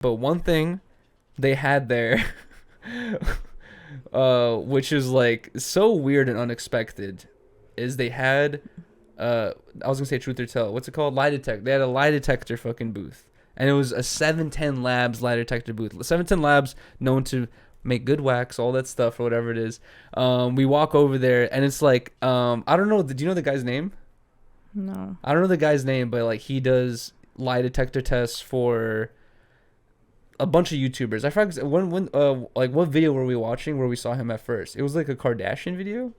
But one thing they had there, which is like so weird and unexpected, is they had, I was gonna say truth or tell. What's it called? Lie detector. They had a lie detector fucking booth, and it was a 710 Labs lie detector booth. 710 Labs, known to make good wax, all that stuff or whatever it is. We walk over there, and it's like, I don't know. Do you know the guy's name? No. I don't know the guy's name, but like he does lie detector tests for a bunch of YouTubers. I forgot when like what video were we watching where we saw him at first? It was like a Kardashian video.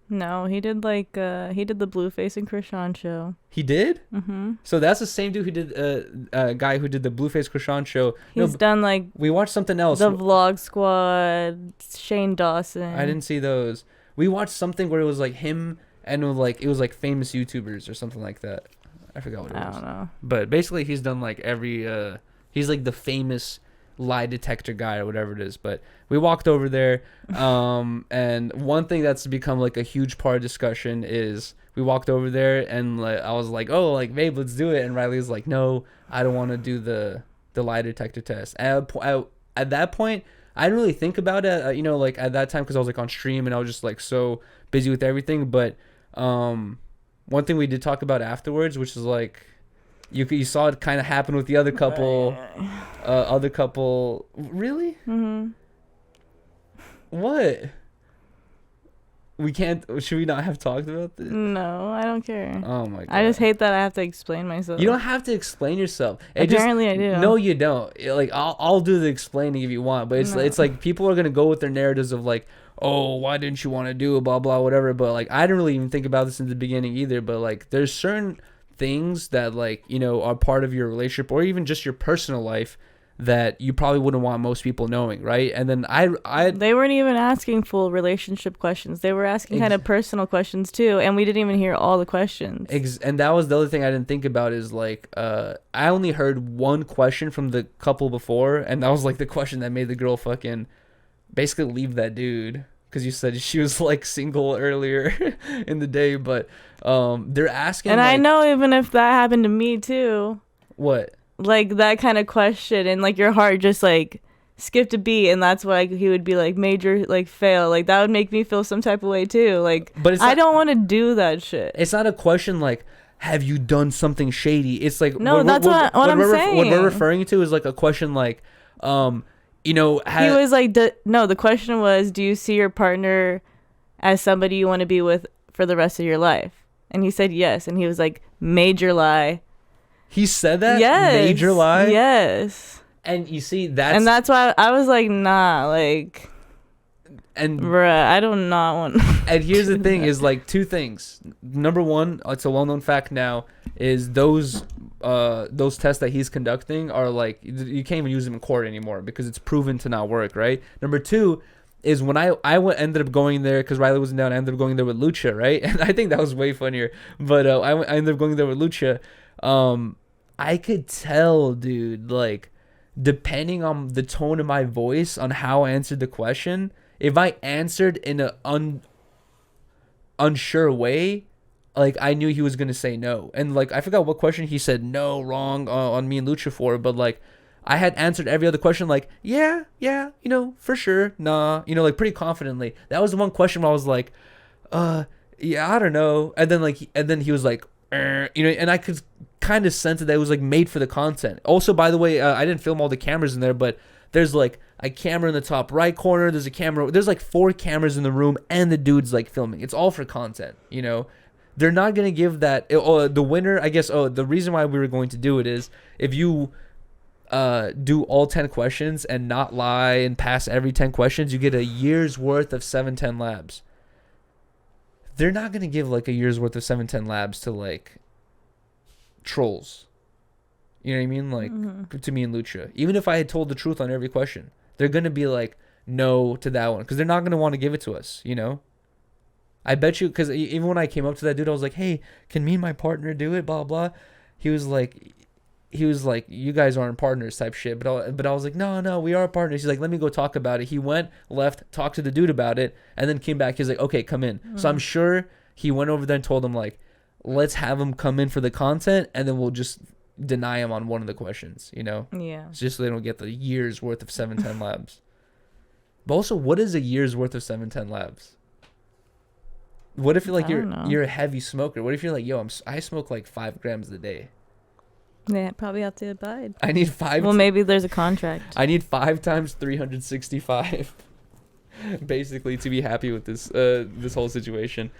No, he did the Blueface and Krishan show. He did? Mm-hmm. So that's the same dude who did guy who did the Blueface Krishan show. He's done like we watched something else. The Vlog Squad, Shane Dawson. I didn't see those. We watched something where it was like him and it was like famous YouTubers or something like that. I forgot what it was. I don't know. But basically he's done like every he's like the famous lie detector guy or whatever it is. But we walked over there, and one thing that's become like a huge part of discussion is we walked over there and like I was like, oh, like babe, let's do it, and Riley's like, no, I don't want to do the lie detector test. At that point, I didn't really think about it, like at that time because I was like on stream and I was just like so busy with everything. But one thing we did talk about afterwards, which is like you saw it kind of happen with the other couple. Really? Mm-hmm. What? We can't. Should we not have talked about this? No, I don't care. Oh my god! I just hate that I have to explain myself. You don't have to explain yourself. Apparently, I do. No, you don't. Like I'll do the explaining if you want, but it's like people are gonna go with their narratives of like, oh, why didn't you want to do it, blah blah whatever. But like I didn't really even think about this in the beginning either. But like there's certain things that like are part of your relationship or even just your personal life that you probably wouldn't want most people knowing, right? And then they weren't even asking full relationship questions. They were asking kind of personal questions too, and we didn't even hear all the questions. And that was the other thing I didn't think about is like I only heard one question from the couple before, and that was like the question that made the girl fucking basically leave that dude because you said she was like single earlier in the day. But they're asking, and like, I know even if that happened to me too. What? Like that kind of question, and like your heart just like skipped a beat, and that's why he would be like major like fail. Like that would make me feel some type of way too. Like, but I don't want to do that shit. It's not a question like, have you done something shady? It's like no, that's what I'm saying. What we're referring to is like a question like, he was like, the question was, do you see your partner as somebody you want to be with for the rest of your life? And he said yes, and he was like, major lie. He said that? Yes. Major lie? Yes. And you see, that's why I was like, nah, like, and bruh, I do not want. And here's the thing: is like two things. Number one, it's a well-known fact now, is those tests that he's conducting are like you can't even use them in court anymore because it's proven to not work, right? Number two is when I ended up going there because Rylee wasn't down. I ended up going there with Lucha, right? And I think that was way funnier. But I ended up going there with Lucha. I could tell, dude, like, depending on the tone of my voice on how I answered the question, if I answered in an unsure way, like, I knew he was going to say no. And, like, I forgot what question he said no, wrong on me and Lucha for, but, like, I had answered every other question, like, yeah, for sure, nah, like, pretty confidently. That was the one question where I was like, yeah, I don't know. And then he was like, and I could kind of sense that it was like made for the content. Also, by the way, I didn't film all the cameras in there, but there's like a camera in the top right corner. There's like 4 cameras in the room, and the dude's like filming. It's all for content, They're not gonna give that. The winner, I guess. The reason why we were going to do it is if you do all 10 questions and not lie and pass every 10 questions, you get a year's worth of 710 labs. They're not going to give like a year's worth of 710 labs to like trolls. You know what I mean? Like to me and Lucha. Even if I had told the truth on every question, they're going to be like, no to that one. Because they're not going to want to give it to us, I bet you, because even when I came up to that dude, I was like, hey, can me and my partner do it? Blah, blah. He was like, you guys aren't partners type shit. But I was like, no, we are partners. He's like, let me go talk about it. He went, left, talked to the dude about it, and then came back. He's like, okay, come in. So I'm sure he went over there and told him, like, let's have him come in for the content, and then we'll just deny them on one of the questions, you know? Yeah. It's just so they don't get the year's worth of 710 labs. But also, what is a year's worth of 710 labs? What if you're a heavy smoker? What if you're like, yo, I smoke like 5 grams a day? Yeah, probably have to abide. I need 5. Well, maybe there's a contract. I need 5 times 365, basically, to be happy with this whole situation.